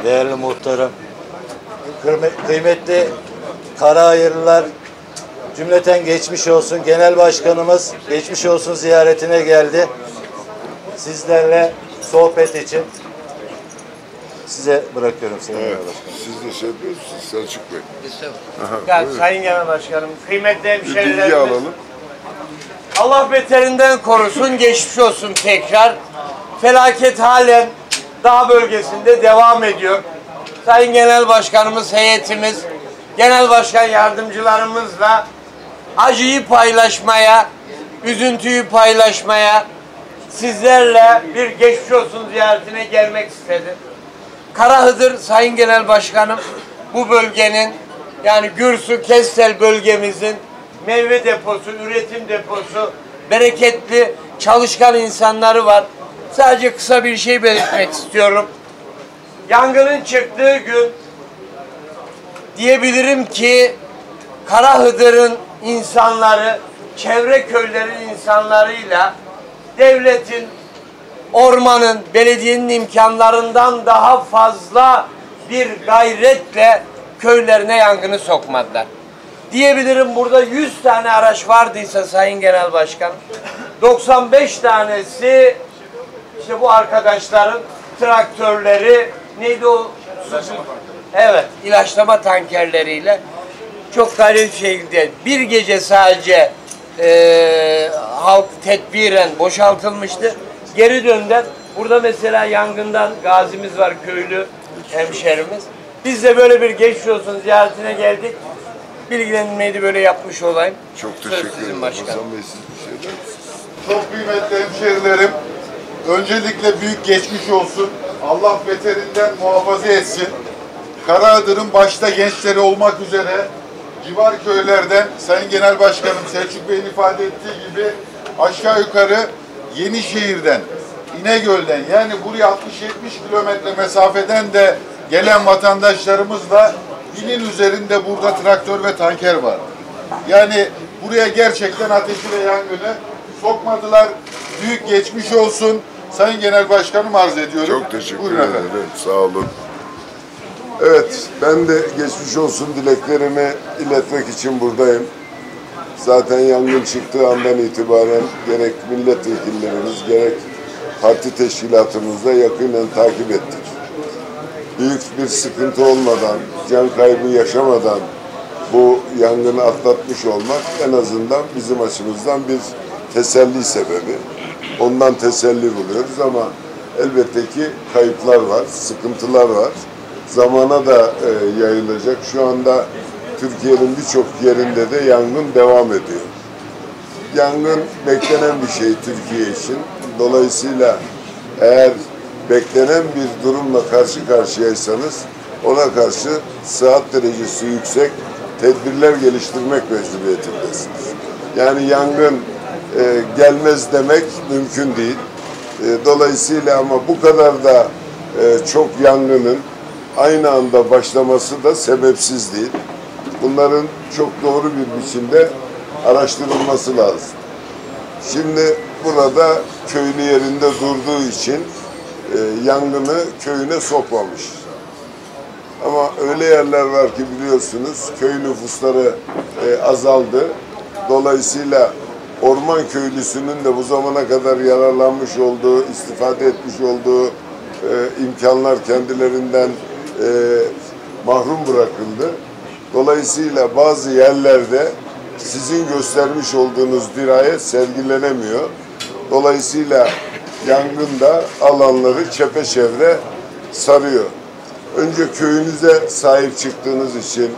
Değerli muhtarım, kıymetli Karahayırlılar, cümleten geçmiş olsun. Genel başkanımız geçmiş olsun ziyaretine geldi. Sizlerle sohbet için size bırakıyorum Sayın Genel Başkanım. Siz de şey yapıyorsunuz Selçuk Bey. Ya, Sayın Genel Başkanım, kıymetli Bilgi hemşehrilerimiz, alalım. Allah beterinden korusun, geçmiş olsun tekrar. Felaket halen dağ bölgesinde devam ediyor. Sayın Genel Başkanımız, heyetimiz, Genel Başkan yardımcılarımızla acıyı paylaşmaya, üzüntüyü paylaşmaya, sizlerle bir geçmiş olsun ziyaretine gelmek istedim. Karahıdır Sayın Genel Başkanım, bu bölgenin, yani Gürsu, Kestel bölgemizin meyve deposu, üretim deposu, bereketli, çalışkan insanları var. Sadece kısa bir şey belirtmek istiyorum. Yangının çıktığı gün diyebilirim ki Karahıdır'ın insanları, çevre köylerin insanlarıyla devletin, ormanın, belediyenin imkanlarından daha fazla bir gayretle köylerine yangını sokmadılar. Diyebilirim burada 100 tane araç vardıysa Sayın Genel Başkan, 95 tanesi işte bu arkadaşların traktörleri, neydi o? Evet, ilaçlama tankerleriyle çok gayretli bir şekilde bir gece sadece halk tedbiren boşaltılmıştı. Geri döndüler. Burada mesela yangından gazimiz var, köylü hemşerimiz. Biz de böyle bir geçmiş olsun ziyaretine geldik. Bilgilenmeyi de böyle yapmış olayım. Çok teşekkür ederim. Başkanım. Hasan Bey, siz bir şey der misiniz? Çok kıymetli hemşehrilerim, öncelikle büyük geçmiş olsun. Allah beterinden muhafaza etsin. Karahıdır'ın başta gençleri olmak üzere civar köylerden Sayın Genel Başkanım Selçuk Bey'in ifade ettiği gibi aşağı yukarı Yenişehir'den, İnegöl'den, yani buraya 60-70 kilometre mesafeden de gelen vatandaşlarımızla binin üzerinde burada traktör ve tanker var. Yani buraya gerçekten ateşi ve yangını sokmadılar. Büyük geçmiş olsun. Sayın Genel Başkanım arz ediyorum. Çok teşekkür Buyurun ederim. efendim. Sağ olun. Evet, ben de geçmiş olsun dileklerimi iletmek için buradayım. Zaten yangın çıktığı andan itibaren gerek milletvekillerimiz, gerek parti teşkilatımızla yakinen takip ettik. Büyük bir sıkıntı olmadan, can kaybı yaşamadan bu yangını atlatmış olmak en azından bizim açımızdan bir teselli sebebi. Ondan teselli buluyoruz ama elbette ki kayıplar var, sıkıntılar var. Zamana da yayılacak. Şu anda Türkiye'nin birçok yerinde de yangın devam ediyor. Yangın beklenen bir şey Türkiye için. Dolayısıyla eğer beklenen bir durumla karşı karşıyaysanız ona karşı sıhhat derecesi yüksek tedbirler geliştirmek mecburiyetindesiniz. Yani yangın gelmez demek mümkün değil. Dolayısıyla ama bu kadar da çok yangının aynı anda başlaması da sebepsiz değil. Bunların çok doğru bir biçimde araştırılması lazım. Şimdi burada köylü yerinde durduğu için yangını köyüne sokmamış. Ama öyle yerler var ki biliyorsunuz köy nüfusları azaldı. Dolayısıyla orman köylüsünün de bu zamana kadar yararlanmış olduğu, istifade etmiş olduğu imkanlar kendilerinden mahrum bırakıldı. Dolayısıyla bazı yerlerde sizin göstermiş olduğunuz dirayet sergilenemiyor. Dolayısıyla yangında alanları çepeçevre sarıyor. Önce köyünüze sahip çıktığınız için,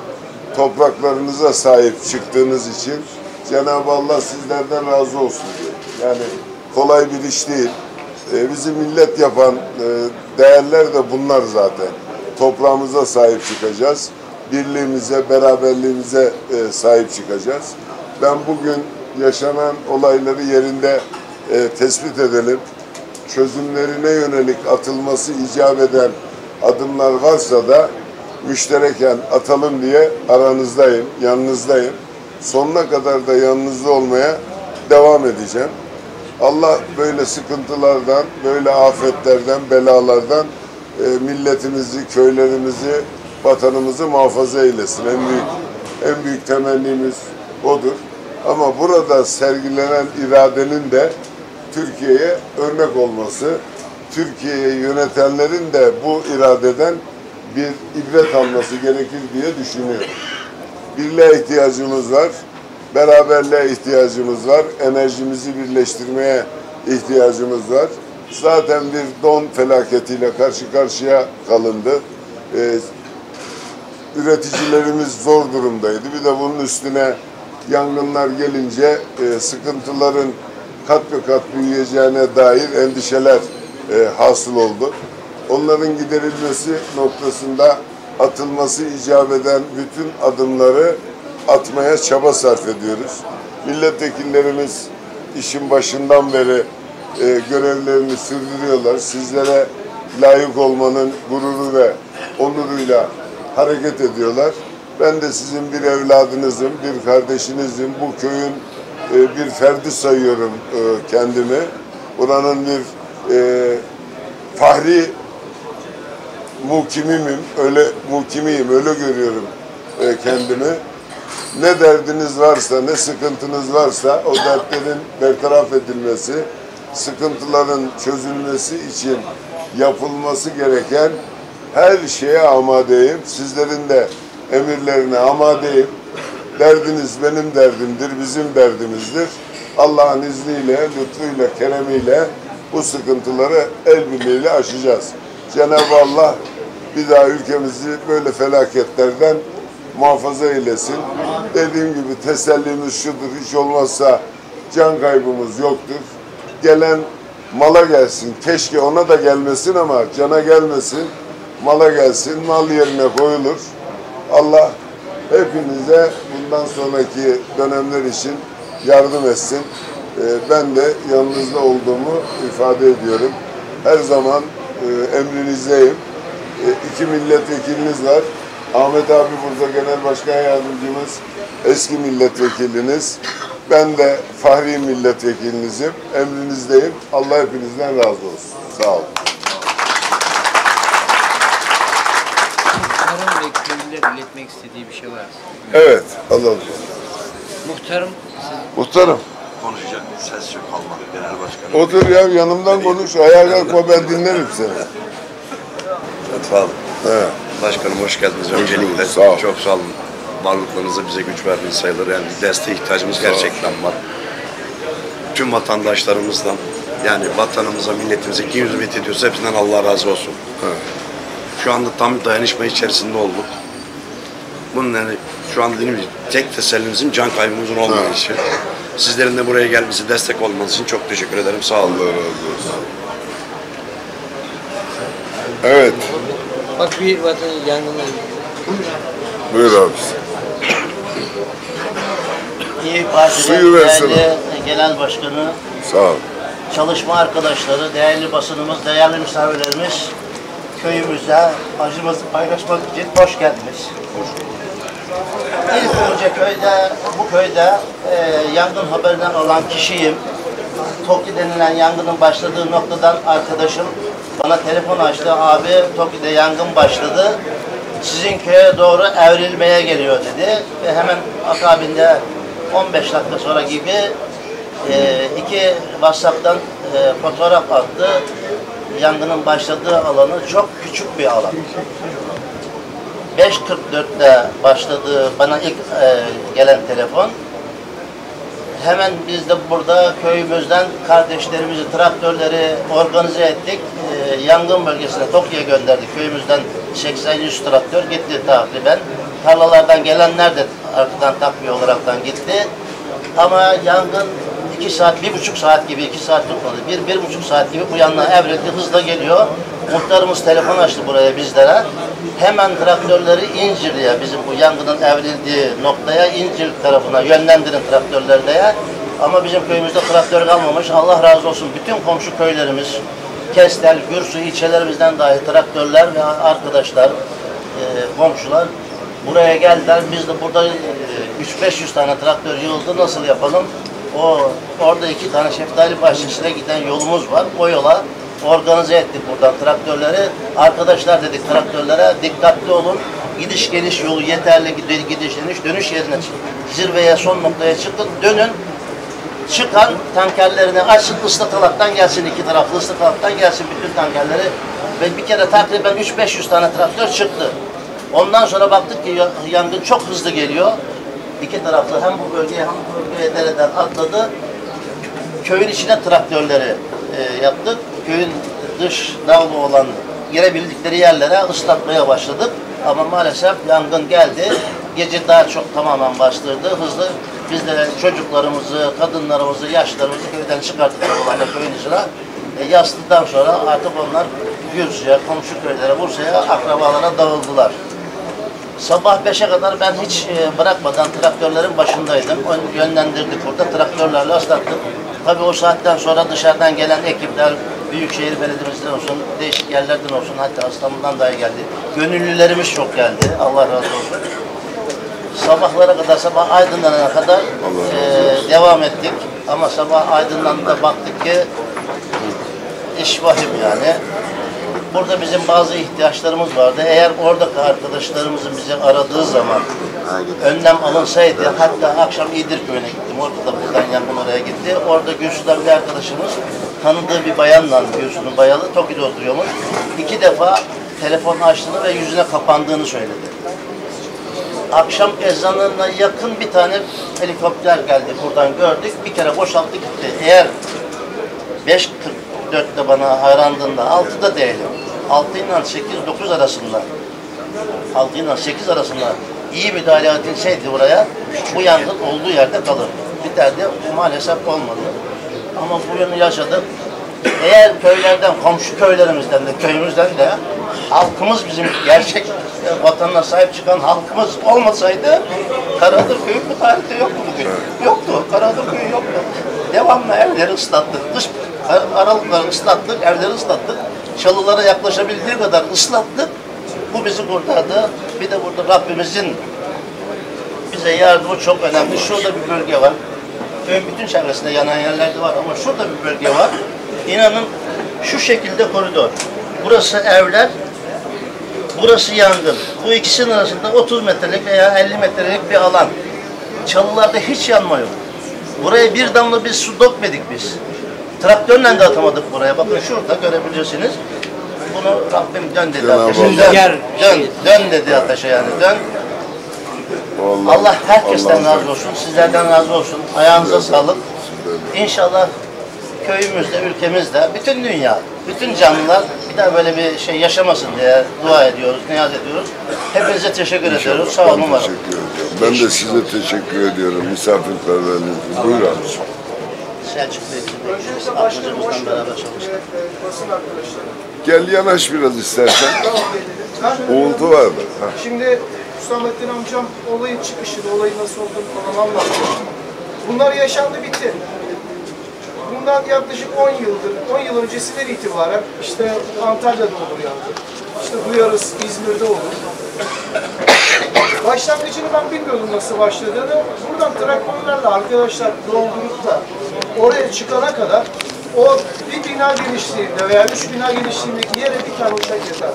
topraklarınıza sahip çıktığınız için Cenab-ı Allah sizlerden razı olsun diyor. Yani kolay bir iş değil. Bizi millet yapan değerler de bunlar zaten. Toprağımıza sahip çıkacağız. Birliğimize, beraberliğimize sahip çıkacağız. Ben bugün yaşanan olayları yerinde tespit edelim. Çözümlerine yönelik atılması icap eden adımlar varsa da müştereken atalım diye aranızdayım, yanınızdayım. Sonuna kadar da yanınızda olmaya devam edeceğim. Allah böyle sıkıntılardan, böyle afetlerden, belalardan milletimizi, köylerimizi, vatanımızı muhafaza eylesin. En büyük temennimiz odur. Ama burada sergilenen iradenin de Türkiye'ye örnek olması, Türkiye'yi yönetenlerin de bu iradeden bir ibret alması gerekir diye düşünüyorum. Birliğe ihtiyacımız var, beraberliğe ihtiyacımız var, enerjimizi birleştirmeye ihtiyacımız var. Zaten bir don felaketiyle karşı karşıya kalındı. Üreticilerimiz zor durumdaydı. Bir de bunun üstüne yangınlar gelince sıkıntıların kat be kat büyüyeceğine dair endişeler hasıl oldu. Onların giderilmesi noktasında atılması icap eden bütün adımları atmaya çaba sarf ediyoruz. Milletvekillerimiz işin başından beri görevlerini sürdürüyorlar. Sizlere layık olmanın gururu ve onuruyla hareket ediyorlar. Ben de sizin bir evladınızım, bir kardeşinizim. Bu köyün bir ferdi sayıyorum kendimi. Buranın bir fahri mukimiyim, öyle görüyorum kendimi. Ne derdiniz varsa, ne sıkıntınız varsa o dertlerin bertaraf edilmesi, sıkıntıların çözülmesi için yapılması gereken her şeye amadeyim. Sizlerin de emirlerine amadeyim. Derdiniz benim derdimdir, bizim derdimizdir. Allah'ın izniyle, lütfuyla, keremiyle bu sıkıntıları el birliğiyle aşacağız. Cenab-ı Allah bir daha ülkemizi böyle felaketlerden muhafaza eylesin. Dediğim gibi tesellimiz şudur, hiç olmazsa can kaybımız yoktur. Gelen mala gelsin, keşke ona da gelmesin ama cana gelmesin, mala gelsin, mal yerine koyulur. Allah hepinize bundan sonraki dönemler için yardım etsin. Ben de yanınızda olduğumu ifade ediyorum. Her zaman emrinizdeyim. 2 milletvekiliniz var. Ahmet abi burada genel başkan yardımcımız, eski milletvekiliniz. Ben de fahri milletvekilinizim. Emrinizdeyim. Allah hepinizden razı olsun. Sağ olun. Muhtarım ve köylüler iletmek istediği bir şey var. Evet, alalım. Muhtarım, Muhtarım. Konuşacak ses yok, kalmadı genel başkanım. Otur ya, yanımdan konuş. Ayağa kalkma, ben dinlerim seni. Sağ olun. He. Başkanım hoş geldiniz öncelikle. Sağ ol. Çok sağ olun. Varlıklarınızı bize güç verdiğiniz sayılır. Yani bir desteğe ihtiyacımız gerçekten var. Tüm vatandaşlarımızdan, yani vatanımıza, milletimize kim hizmet ediyorsa hepsinden Allah razı olsun. Evet. Şu anda tam bir dayanışma içerisinde olduk. Bunun yani şu anda dediğim gibi tek tesellimizin can kaybımızın olmayışı. Sizlerin de buraya gelmesi, destek olmanız için çok teşekkür ederim. Sağ olun. Allah razı olsun. Evet. bak bir vatan yangını. Buyur abi. İyi Parti'den Suyu versene. değerli genel başkanı, Sağ ol. çalışma arkadaşları, değerli basınımız, değerli misafirlerimiz, köyümüze acımızı paylaşmak için hoş geldiniz. İlk önce bu köyde yangın haberinden alan kişiyim. Toki denilen yangının başladığı noktadan arkadaşım bana telefon açtı. Abi Toki'de yangın başladı. Sizin köye doğru evrilmeye geliyor dedi. Ve hemen akabinde 15 dakika sonra gibi iki WhatsApp'tan fotoğraf attı. Yangının başladığı alanı çok küçük bir alan. 5.44'te başladı bana ilk gelen telefon. Hemen biz de burada köyümüzden kardeşlerimizi, traktörleri organize ettik. Yangın bölgesine Tokyo'ya gönderdik. Köyümüzden 80-100 traktör gitti takriben. Tarlalardan gelenler de arkadan takviye olaraktan gitti. Ama yangın 2 saat, 1,5 saat gibi, 2 saat tutmadı. 1,5 saat gibi bu yanına evrildi, hızla geliyor. Muhtarımız telefon açtı buraya bizlere. Hemen traktörleri İncirli'ye, bizim bu yangının evrildiği noktaya, İncir tarafına yönlendirin traktörleri diye. Ama bizim köyümüzde traktör kalmamış. Allah razı olsun bütün komşu köylerimiz, Kestel, Gürsu ilçelerimizden dahi traktörler ve arkadaşlar, komşular buraya geldiler. Biz de burada 300-500 tane traktör yığıldı. Nasıl yapalım? Orada 2 tane şeftali bahçesine giden yolumuz var. O yola organize ettik buradan traktörleri. Arkadaşlar dedik traktörlere dikkatli olun. Gidiş geliş yolu yeterli, gidiş dönüş yerine zirveye son noktaya çıkın, dönün. Çıkan tankerlerini açın, ıslatalaktan gelsin, 2 taraflı ıslatalaktan gelsin bütün tankerleri. Ve bir kere takriben 300-500 tane traktör çıktı. Ondan sonra baktık ki yangın çok hızlı geliyor. 2 taraflı hem bu bölgeye hem bu bölgeye dereden atladı. Köyün içine traktörleri yaptık. Köyün dış dağlı olan girebildikleri yerlere ıslatmaya başladık. Ama maalesef yangın geldi. Gece daha çok tamamen bastırdı. Hızlı biz de çocuklarımızı, kadınlarımızı, yaşlarımızı köyden çıkarttık köyün içine. Yastıktan sonra artık onlar Gürcü'ye, komşu köylere, Bursa'ya, akrabalara dağıldılar. Sabah 5'e kadar ben hiç bırakmadan traktörlerin başındaydım. Yönlendirdik burada, traktörlerle ıslattık. Tabii o saatten sonra dışarıdan gelen ekipler, Büyükşehir Belediye'mizden olsun, değişik yerlerden olsun, hatta İstanbul'dan dahi geldi. Gönüllülerimiz çok geldi, Allah razı olsun. Sabahlara kadar, sabah aydınlanana kadar devam ettik. Ama sabah aydınlandığında baktık ki iş vahim yani. Burada bizim bazı ihtiyaçlarımız vardı. Eğer oradaki arkadaşlarımızın bizi aradığı zaman önlem alınsaydı, hatta akşam İdirköy'üne gittim. Orada da buradan yangın oraya gitti. Orada Gülsu'dan bir arkadaşımız tanıdığı bir bayanla, Gülsu'nun bayalı, Toki'de oturuyormuş. 2 defa telefon açtığını ve yüzüne kapandığını söyledi. Akşam ezanına yakın bir tane helikopter geldi. Buradan gördük. Bir kere boşalttı gitti. Eğer 5.44'te bana arandığında 6'da değilim. 6 ile 8-9 arasında 6 ile 8 arasında iyi müdahale edilseydi buraya bu yangın olduğu yerde kalır. Biterdi. Maalesef olmadı. Ama bu yönü yaşadık. Eğer köylerden, komşu köylerimizden de, köyümüzden de halkımız bizim gerçek vatanına sahip çıkan halkımız olmasaydı Karadır köyü bu tarihte yoktu bugün. Yoktu. Karadır köyü yoktu. Devamlı evleri ıslattık. Dış aralıkları ıslattık, evleri ıslattık. Çalılara yaklaşabildiği kadar ıslattık. Bu bizi kurtardı. Bir de burada Rabbimizin bize yardımı çok önemli. Şurada bir bölge var. Köyün bütün çevresinde yanan yerler de var ama şurada bir bölge var. İnanın şu şekilde koridor. Burası evler, burası yangın. Bu ikisinin arasında 30 metrelik veya 50 metrelik bir alan. Çalılarda hiç yanma yok. Buraya bir damla bir su dökmedik biz. Traktörle de atamadık buraya. Bakın şurada görebilirsiniz. Bunu Rabbim dön dedi ateşe. Dön dedi ateşe yani. Dön. Allah herkesten razı olsun. Sizlerden razı olsun. Ayağınıza sağlık. İnşallah köyümüzde, ülkemizde, bütün dünya, bütün canlılar bir daha böyle bir şey yaşamasın diye dua ediyoruz, niyaz ediyoruz. Hepinize teşekkür ediyoruz. Sağ olun, var olun. Ben de size teşekkür ediyorum. Misafirperverliğiniz. Buyur abi. Selçuk Bey'le ablacığımızla beraber çalıştık. Gel yanaş biraz istersen. Uğultu var mı? Şimdi Hüsamettin amcam olayın çıkışını, olayın nasıl olduğunu falan anlattı. Bunlar yaşandı, bitti. Bundan yaklaşık 10 yıldır, 10 yıl öncesinden itibaren işte Antalya'da olur yangın. İşte duyarız, İzmir'de olur. Başlangıcını ben bilmiyordum nasıl başladığını. Buradan traktörlerle arkadaşlar doldurup da oraya çıkana kadar o bir bina genişliğinde veya 3 bina genişliğindeki yere bir tane uçak yeter.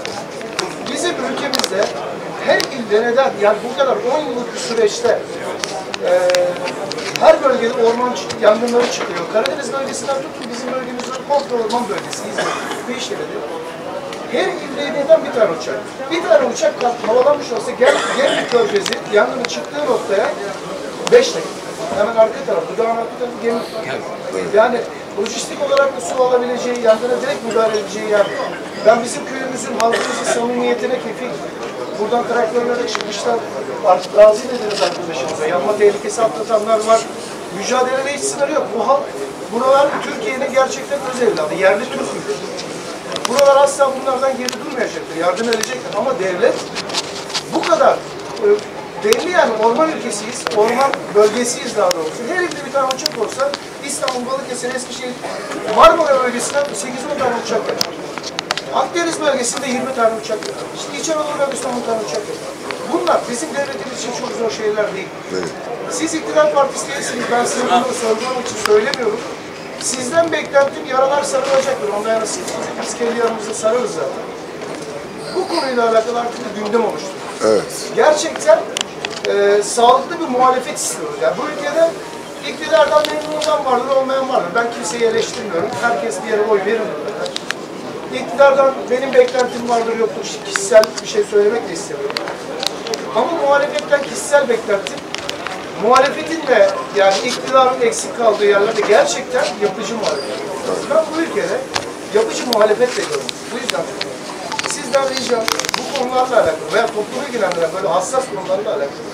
Bizim ülkemizde her ilde neden, yani bu kadar 10 yıllık bir süreçte her bölgede orman yangınları çıkıyor. Karadeniz bölgesinden tutun bizim bölgemizde komple orman bölgesi, İzmir, Beyşehir'de. Her ilde neden bir tane uçak? Bir tane uçak havalanmış olsa Gemlik Körfezi yangının çıktığı noktaya 5 dakika. Hemen arka tarafı, dağın arka tarafı Gemlik. Yani lojistik olarak da su alabileceği, yangına direkt müdahale edeceği yer. Ben bizim köyümüzün, halkımızın samimiyetine kefil. Buradan traktörlere çıkmışlar. Artık razı ederiz arkadaşımıza. Yanma tehlikesi atlatanlar var. Mücadelede hiç sınırı yok. Bu halk, buralar Türkiye'nin gerçekten öz evladı. Yerli Türk ülkesi. Buralar asla bunlardan geri durmayacaktır. Yardım edecektir. Ama devlet bu kadar belli yani orman ülkesiyiz. Orman bölgesiyiz daha doğrusu. Her ilde bir tane uçak olsa İstanbul, Balıkesir, Eskişehir, Marmara bölgesinden 8-10 tane uçak var. Akdeniz bölgesinde 20 tane uçak var. İşte İç Anadolu bölgesinde 10 tane uçak var. Bunlar bizim devletimiz için çok zor şeyler değil. Evet. Siz iktidar partisi değilsiniz. Ben size bunu sorgulamak için söylemiyorum. Sizden beklentim yaralar sarılacaktır. Ondan yana biz kendi yanımızda sararız zaten. Bu konuyla alakalı artık bir gündem oluştu. Evet. Gerçekten sağlıklı bir muhalefet istiyoruz. Yani bu ülkede iktidardan memnun olan vardır, olmayan vardır. Ben kimseyi eleştirmiyorum. Herkes bir yere oy verir. İktidardan benim beklentim vardır, yoktur. Kişisel bir şey söylemek de istemiyorum. Ama muhalefetten kişisel beklentim, muhalefetin de yani iktidarın eksik kaldığı yerlerde gerçekten yapıcı muhalefet. Ben bu ülkede yapıcı muhalefet de görüyorum. Bu yüzden sizden ricam bu konularla alakalı veya toplumu ilgilendiren böyle hassas konularla alakalı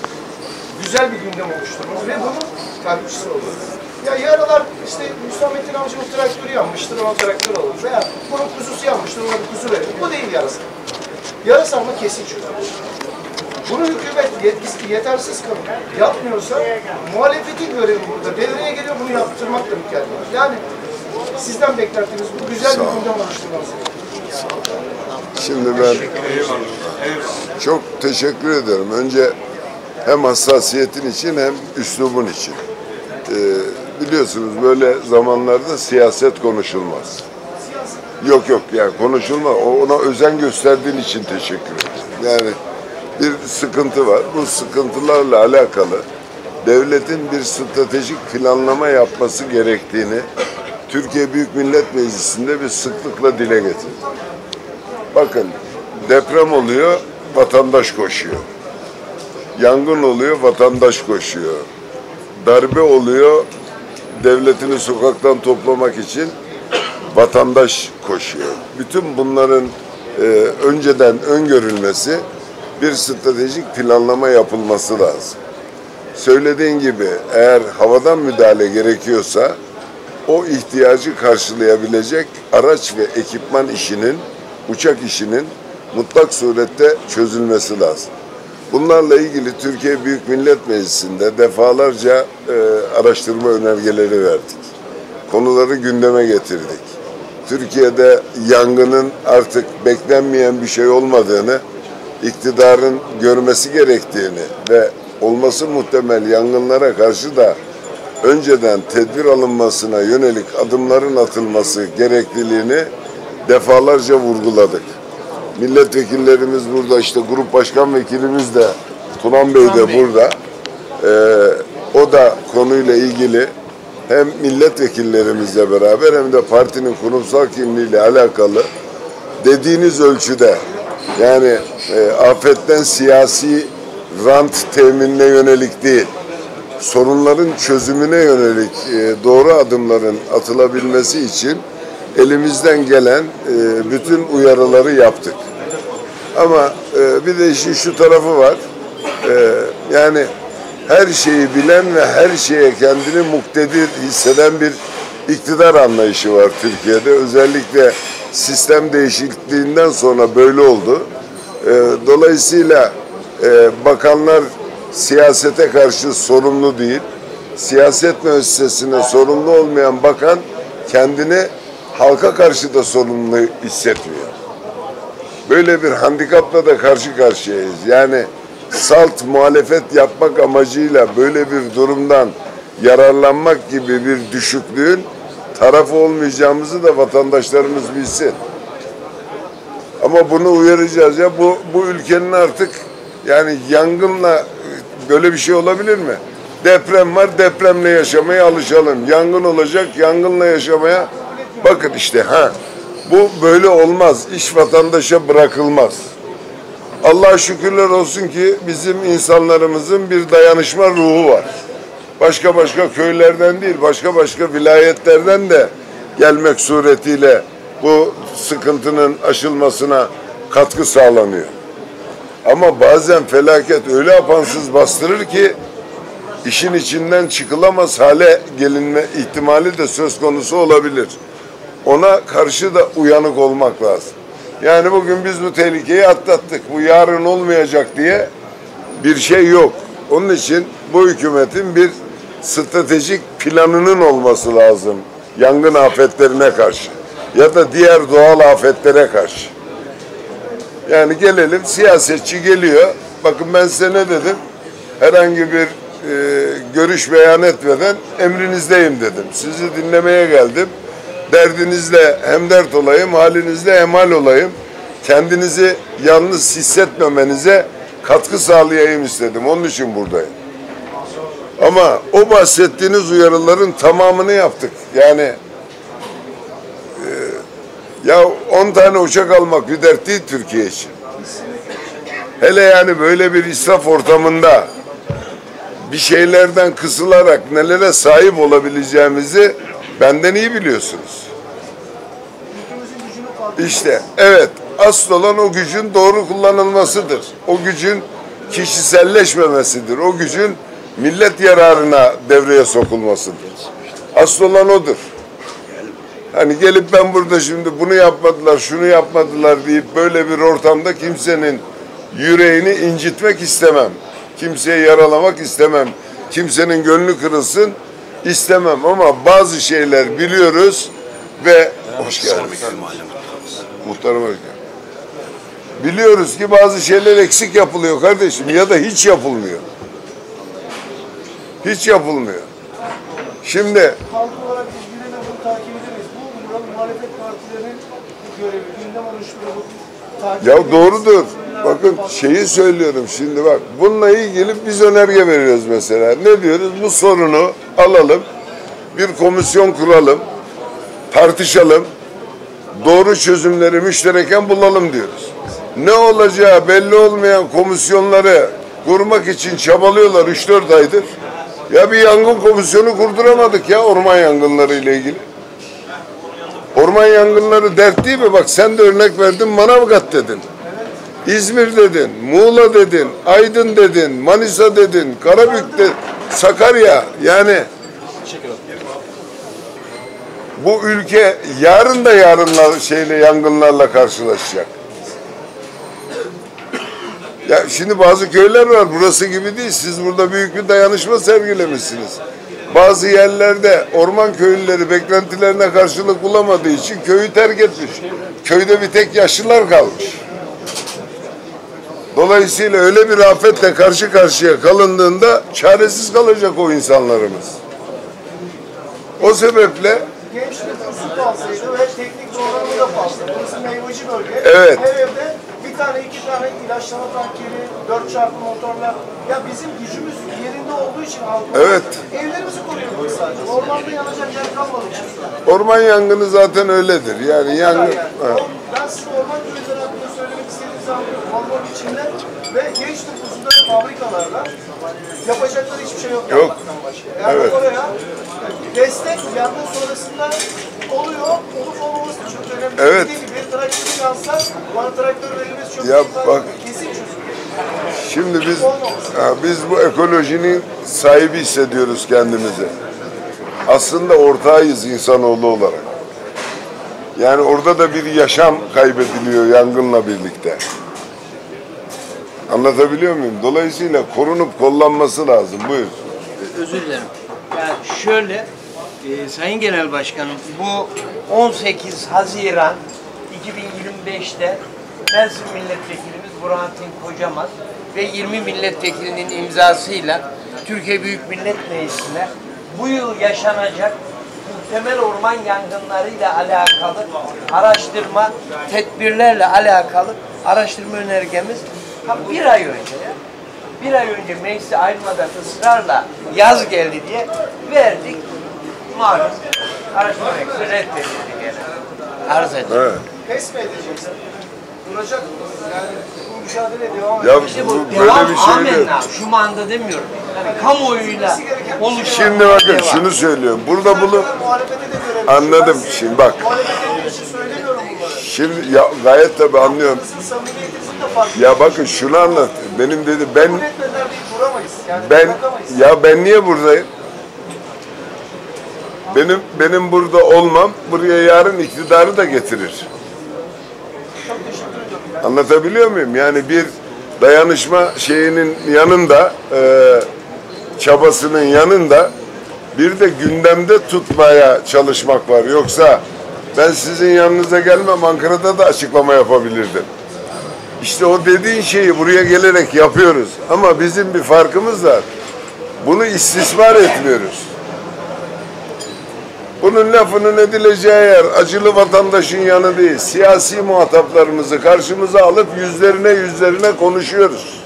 güzel bir gündem oluşturmanız ve bunun takipçisi olmanız. Ya yaralar işte Hüsamettin amcamın traktörü yanmıştır, ona traktör alır veya bunun kuzusu yanmıştır, ona bir kuzu verir. Bu değil yarasa. Yarasa ama kesin çözülür. Bunu hükümet yetkisi yetersiz kalıyor. Yapmıyorsa muhalefetin görevi burada. Devreye geliyor, bunu yaptırmakla mükemmel. Yani sizden beklentimiz bu. Güzel bir gündem oluşturmanız. Şimdi ben çok teşekkür ederim. Önce hem hassasiyetin için hem üslubun için. Biliyorsunuz böyle zamanlarda siyaset konuşulmaz. Yok yani konuşulmaz. Ona özen gösterdiğin için teşekkür ederim. Yani bir sıkıntı var. Bu sıkıntılarla alakalı devletin bir stratejik planlama yapması gerektiğini Türkiye Büyük Millet Meclisi'nde bir sıklıkla dile getirdi. Bakın, deprem oluyor, vatandaş koşuyor. Yangın oluyor, vatandaş koşuyor. Darbe oluyor, devletini sokaktan toplamak için vatandaş koşuyor. Bütün bunların önceden öngörülmesi, bir stratejik planlama yapılması lazım. Söylediğin gibi eğer havadan müdahale gerekiyorsa o ihtiyacı karşılayabilecek araç ve ekipman işinin, uçak işinin mutlak surette çözülmesi lazım. Bunlarla ilgili Türkiye Büyük Millet Meclisi'nde defalarca araştırma önergeleri verdik. Konuları gündeme getirdik. Türkiye'de yangının artık beklenmeyen bir şey olmadığını, iktidarın görmesi gerektiğini ve olması muhtemel yangınlara karşı da önceden tedbir alınmasına yönelik adımların atılması gerekliliğini defalarca vurguladık. Milletvekillerimiz burada, işte grup başkan vekilimiz de Tunan Bey de burada. O da konuyla ilgili hem milletvekillerimizle beraber hem de partinin kurumsal kimliğiyle alakalı dediğiniz ölçüde, yani afetten siyasi rant teminine yönelik değil, sorunların çözümüne yönelik doğru adımların atılabilmesi için elimizden gelen bütün uyarıları yaptık. Ama bir de işin şu tarafı var, yani her şeyi bilen ve her şeye kendini muktedir hisseden bir iktidar anlayışı var Türkiye'de. Özellikle sistem değişikliğinden sonra böyle oldu. Dolayısıyla bakanlar siyasete karşı sorumlu değil, siyaset müessesesine sorumlu olmayan bakan kendini halka karşı da sorumlu hissetmiyor. Böyle bir handikapla da karşı karşıyayız. Yani salt muhalefet yapmak amacıyla böyle bir durumdan yararlanmak gibi bir düşüklüğün tarafı olmayacağımızı da vatandaşlarımız bilsin. Ama bunu uyaracağız ya, bu ülkenin artık, yani yangınla böyle bir şey olabilir mi? Deprem var, depremle yaşamaya alışalım. Yangın olacak, yangınla yaşamaya. Bakın işte bu böyle olmaz. İş vatandaşa bırakılmaz. Allah'a şükürler olsun ki bizim insanlarımızın bir dayanışma ruhu var. Başka köylerden değil, başka vilayetlerden de gelmek suretiyle bu sıkıntının aşılmasına katkı sağlanıyor. Ama bazen felaket öyle apansız bastırır ki işin içinden çıkılamaz hale gelinme ihtimali de söz konusu olabilir. Ona karşı da uyanık olmak lazım. Yani bugün biz bu tehlikeyi atlattık. Bu yarın olmayacak diye bir şey yok. Onun için bu hükümetin bir stratejik planının olması lazım yangın afetlerine karşı ya da diğer doğal afetlere karşı. Yani gelelim, siyasetçi geliyor, bakın ben size ne dedim? Herhangi bir görüş beyan etmeden emrinizdeyim dedim. Sizi dinlemeye geldim. Derdinizle hemdert olayım, halinizle hemhal olayım. Kendinizi yalnız hissetmemenize katkı sağlayayım istedim. Onun için buradayım. Ama o bahsettiğiniz uyarıların tamamını yaptık. Yani ya 10 tane uçak almak bir dert değil Türkiye için. Hele yani böyle bir israf ortamında bir şeylerden kısılarak nelere sahip olabileceğimizi benden iyi biliyorsunuz. İşte evet, asıl olan o gücün doğru kullanılmasıdır. O gücün kişiselleşmemesidir. O gücün millet yararına devreye sokulmasıdır. Asıl olan odur. Hani gelip ben burada şimdi bunu yapmadılar, şunu yapmadılar deyip böyle bir ortamda kimsenin yüreğini incitmek istemem. Kimseyi yaralamak istemem. Kimsenin gönlü kırılsın istemem ama bazı şeyler biliyoruz ve hoş geldiniz. Muhtarım hoş geldin. Biliyoruz ki bazı şeyler eksik yapılıyor kardeşim ya da hiç yapılmıyor. Hiç yapılmıyor. Şimdi Halk olarak biz yine de bunu takip edemeyiz. Bu muhalefet partilerinin görevi, gündem oluşturumu takip ya edemeyiz. doğrudur. Bakın şeyi söylüyorum şimdi bak. Bununla ilgili biz önerge veriyoruz mesela. Ne diyoruz? Bu sorunu alalım. Bir komisyon kuralım. Tartışalım. Doğru çözümleri müştereken bulalım diyoruz. Ne olacağı belli olmayan komisyonları kurmak için çabalıyorlar 3-4 aydır. Ya bir yangın komisyonu kurduramadık ya orman yangınları ile ilgili. Orman yangınları dert değil mi? Bak sen de örnek verdin, Manavgat dedin. İzmir dedin, Muğla dedin, Aydın dedin, Manisa dedin, Karabük dedin, Sakarya. Yani bu ülke yarın da yangınlarla karşılaşacak. Ya şimdi bazı köyler var, burası gibi değil. Siz burada büyük bir dayanışma sergilemişsiniz. Bazı yerlerde orman köylüleri beklentilerine karşılık bulamadığı için köyü terk etmiş. Köyde bir tek yaşlılar kalmış. Dolayısıyla öyle bir afetle karşı karşıya kalındığında çaresiz kalacak o insanlarımız. O sebeple Genç nüfusu fazlaydı ve teknik donanımı da fazla. Burası meyvacı bölge. Evet. Her evde bir tane, iki tane ilaçlama tankeri, 4x motorlar. Ya bizim gücümüz yerinde olduğu için halkımız Evet. evlerimizi koruyorduk sadece. Ormanda yanacak yer kalmadı. orman yangını zaten öyledir. Yani yangın... Yani. Ha. Ben size orman köyleri hakkında söylemek istediğinizi anlıyorum. Orman içinde ve genç nüfusunda fabrikalarda yapacakları hiçbir şey yok. Yok. yapmaktan başka. Yani Evet. oraya destek yangın sonrasında oluyor. Olup olmaması da çok önemli. Evet. Dediğim gibi traktörü yansa bana traktör verilmesi çok Ya iyi. bak. Kesin çözüm. Şimdi biz bu ekolojinin sahibi hissediyoruz kendimizi. Aslında ortağıyız insanoğlu olarak. Yani orada da bir yaşam kaybediliyor yangınla birlikte. Anlatabiliyor muyum? Dolayısıyla korunup kollanması lazım. Buyur. Özür dilerim. Yani şöyle, Sayın Genel Başkanım, bu 18 Haziran 2025'te Mersin Milletvekilimiz Burhanettin Kocamaz ve 20 milletvekilinin imzasıyla Türkiye Büyük Millet Meclisi'ne bu yıl yaşanacak muhtemel orman yangınlarıyla alakalı araştırma, tedbirlerle alakalı araştırma önergemiz bir ay önce meclise ayrılmadan ısrarla yaz geldi diye verdik. Malum araştırma reddedildi gene. Arz edildi. Evet. Pes mi edeceksin? Duracak mısın? Yani bu mücadele devam Ya edecek. İşte bu bu böyle devam bir şey değil. amenna. Şu anda demiyorum. Yani kamuoyuyla oluşan Şimdi bakın devam. şunu söylüyorum. Burada bunu Muhalefete de görelim. anladım. Ben Şimdi bak. muhalefetin için söylemiyorum bunları. Şimdi ya gayet tabii anlıyorum. Sizin samimiyetinizin de farklı. Ya bakın şunu anlat. Benim dedi ben Kabul etmediler deyip duramayız. Yani bırakamayız. ben niye buradayım? Benim burada olmam buraya yarın iktidarı da getirir. Çok teşekkür ediyorum. Anlatabiliyor muyum? Yani bir dayanışma şeyinin yanında, çabasının yanında bir de gündemde tutmaya çalışmak var. Yoksa ben sizin yanınıza gelmem, Ankara'da da açıklama yapabilirdim. İşte o dediğin şeyi buraya gelerek yapıyoruz. Ama bizim bir farkımız var. Bunu istismar etmiyoruz. Bunun lafının edileceği yer acılı vatandaşın yanı değil. Siyasi muhataplarımızı karşımıza alıp yüzlerine konuşuyoruz.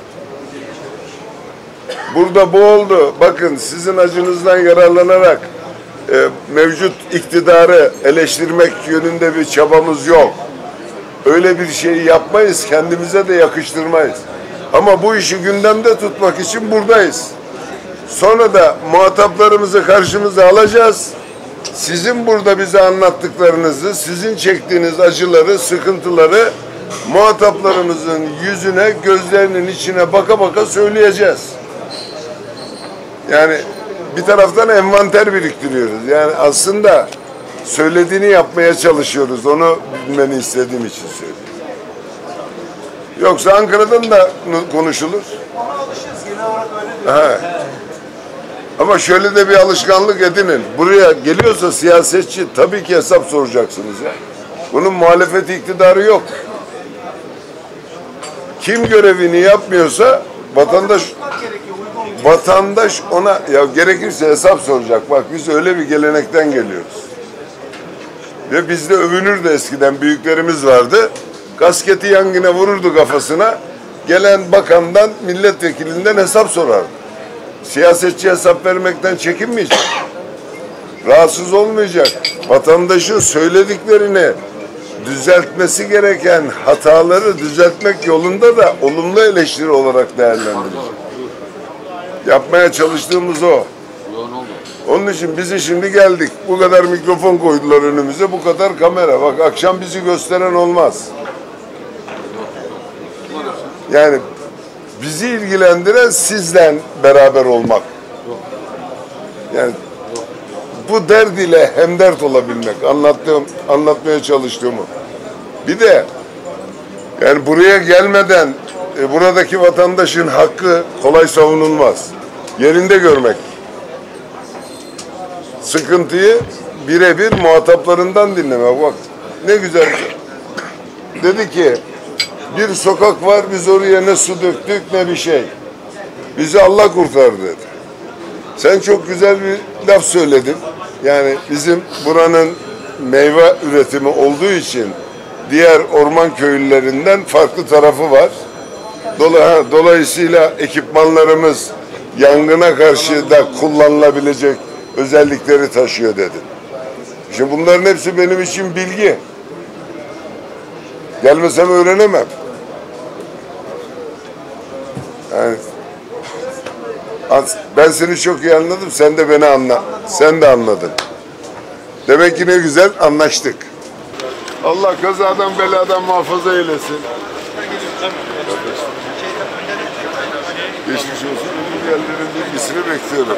Burada bu oldu. Bakın sizin acınızdan yararlanarak mevcut iktidarı eleştirmek yönünde bir çabamız yok. Öyle bir şeyi yapmayız, kendimize de yakıştırmayız. Ama bu işi gündemde tutmak için buradayız. Sonra da muhataplarımızı karşımıza alacağız. Sizin burada bize anlattıklarınızı, sizin çektiğiniz acıları, sıkıntıları muhataplarımızın yüzüne, gözlerinin içine baka baka söyleyeceğiz. Yani bir taraftan envanter biriktiriyoruz. Yani aslında söylediğini yapmaya çalışıyoruz. Onu bilmeni istediğim için söylüyorum. Yoksa Ankara'dan da konuşulur. Ona alışırız. Genel olarak öyle diyor. Ama şöyle de bir alışkanlık edinin. Buraya geliyorsa siyasetçi tabii ki hesap soracaksınız ya. Bunun muhalefet iktidarı yok. Kim görevini yapmıyorsa vatandaş ona ya gerekirse hesap soracak. Bak biz öyle bir gelenekten geliyoruz. Ve bizde övünürdü eskiden büyüklerimiz vardı. Kasketi yangına vururdu kafasına. Gelen bakandan, milletvekilinden hesap sorardı. Siyasetçi hesap vermekten çekinmeyecek. Rahatsız olmayacak. Vatandaşın söylediklerini düzeltmesi gereken hataları düzeltmek yolunda da olumlu eleştiri olarak değerlendirecek. Yapmaya çalıştığımız o. Onun için bizi şimdi geldik. Bu kadar mikrofon koydular önümüze, bu kadar kamera. Bak akşam bizi gösteren olmaz. Yani bizi ilgilendiren sizden beraber olmak. Yani bu derd ile hemdert olabilmek. Anlatmaya çalıştığımı. Bir de yani buraya gelmeden buradaki vatandaşın hakkı kolay savunulmaz. Yerinde görmek. Sıkıntıyı birebir muhataplarından dinlemek. Bak ne güzel. Dedi ki bir sokak var, biz oraya ne su döktük ne bir şey. Bizi Allah kurtardı dedi. Sen çok güzel bir laf söyledin. Yani bizim buranın meyve üretimi olduğu için diğer orman köylülerinden farklı tarafı var. Dolayısıyla ekipmanlarımız yangına karşı da kullanılabilecek özellikleri taşıyor dedin. Şimdi bunların hepsi benim için bilgi. Gelmesem öğrenemem. Yani ben seni çok iyi anladım, sen de beni anla. Sen de anladın. Demek ki ne güzel anlaştık. Allah kazadan beladan muhafaza eylesin. Geçmiş olsun. Ödül yerlerin bilgisini bekliyorum.